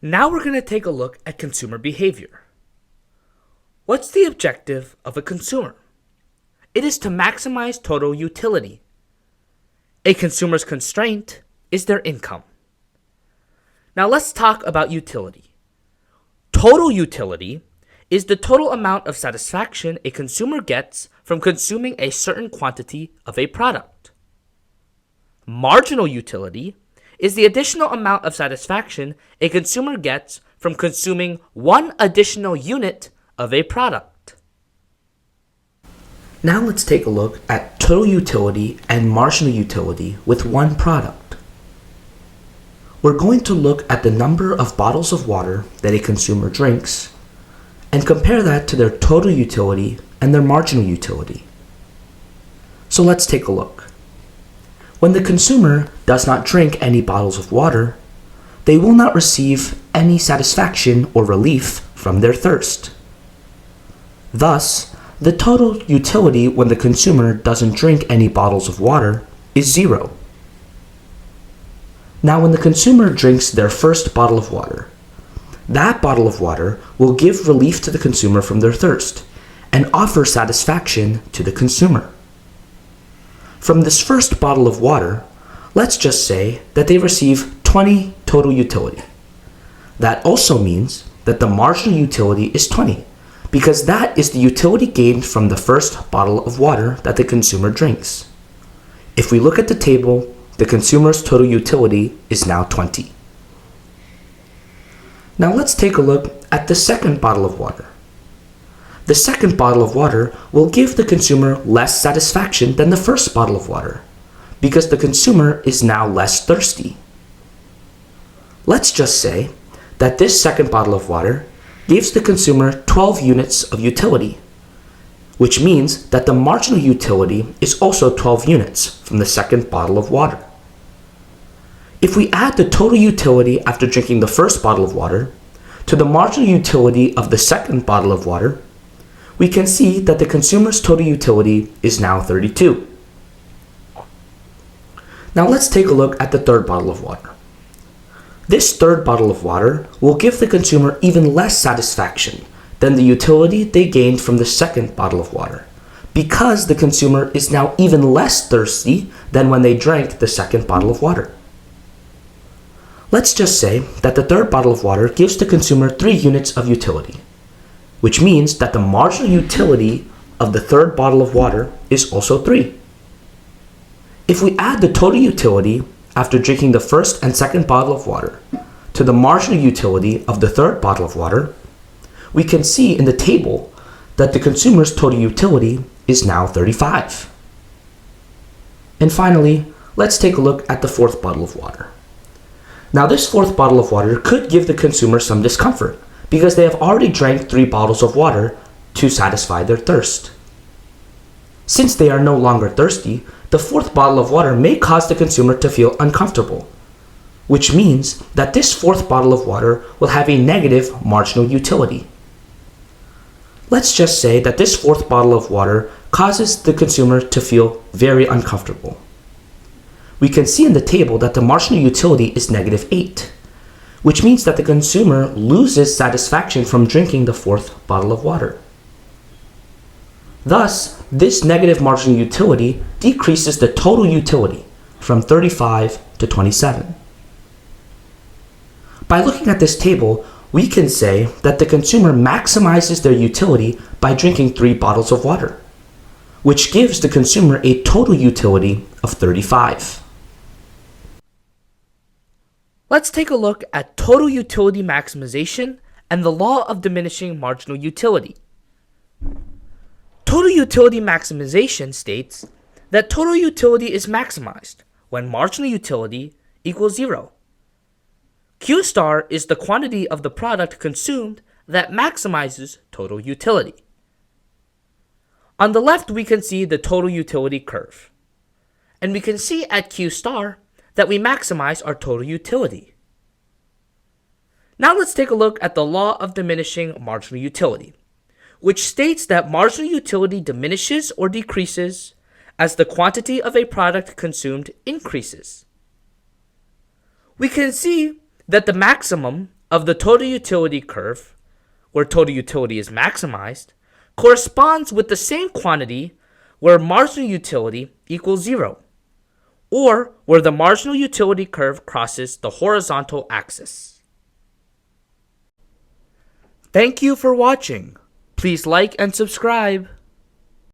Now we're going to take a look at consumer behavior. What's the objective of a consumer? It is to maximize total utility. A consumer's constraint is their income. Now let's talk about utility. Total utility is the total amount of satisfaction a consumer gets from consuming a certain quantity of a product. Marginal utility is the additional amount of satisfaction a consumer gets from consuming one additional unit of a product. Now let's take a look at total utility and marginal utility with one product. We're going to look at the number of bottles of water that a consumer drinks and compare that to their total utility and their marginal utility. So let's take a look. When the consumer does not drink any bottles of water, they will not receive any satisfaction or relief from their thirst. Thus, the total utility when the consumer doesn't drink any bottles of water is 0. Now, when the consumer drinks their first bottle of water, that bottle of water will give relief to the consumer from their thirst and offer satisfaction to the consumer. From this first bottle of water, let's just say that they receive 20 total utility. That also means that the marginal utility is 20, because that is the utility gained from the first bottle of water that the consumer drinks. If we look at the table, the consumer's total utility is now 20. Now let's take a look at the second bottle of water. The second bottle of water will give the consumer less satisfaction than the first bottle of water, because the consumer is now less thirsty. Let's just say that this second bottle of water gives the consumer 12 units of utility, which means that the marginal utility is also 12 units from the second bottle of water. If we add the total utility after drinking the first bottle of water to the marginal utility of the second bottle of water, we can see that the consumer's total utility is now 32. Now let's take a look at the third bottle of water. This third bottle of water will give the consumer even less satisfaction than the utility they gained from the second bottle of water, because the consumer is now even less thirsty than when they drank the second bottle of water. Let's just say that the third bottle of water gives the consumer 3 units of utility, which means that the marginal utility of the third bottle of water is also 3. If we add the total utility after drinking the first and second bottle of water to the marginal utility of the third bottle of water, we can see in the table that the consumer's total utility is now 35. And finally, let's take a look at the fourth bottle of water. Now, this fourth bottle of water could give the consumer some discomfort, because they have already drank 3 bottles of water to satisfy their thirst. Since they are no longer thirsty, the fourth bottle of water may cause the consumer to feel uncomfortable, which means that this fourth bottle of water will have a negative marginal utility. Let's just say that this fourth bottle of water causes the consumer to feel very uncomfortable. We can see in the table that the marginal utility is -8. Which means that the consumer loses satisfaction from drinking the fourth bottle of water. Thus, this negative marginal utility decreases the total utility from 35 to 27. By looking at this table, we can say that the consumer maximizes their utility by drinking 3 bottles of water, which gives the consumer a total utility of 35. Let's take a look at total utility maximization and the law of diminishing marginal utility. Total utility maximization states that total utility is maximized when marginal utility equals 0. Q star is the quantity of the product consumed that maximizes total utility. On the left, we can see the total utility curve, and we can see at Q star that we maximize our total utility. Now let's take a look at the law of diminishing marginal utility, which states that marginal utility diminishes or decreases as the quantity of a product consumed increases. We can see that the maximum of the total utility curve, where total utility is maximized, corresponds with the same quantity where marginal utility equals 0, or where the marginal utility curve crosses the horizontal axis. Thank you for watching. Please like and subscribe.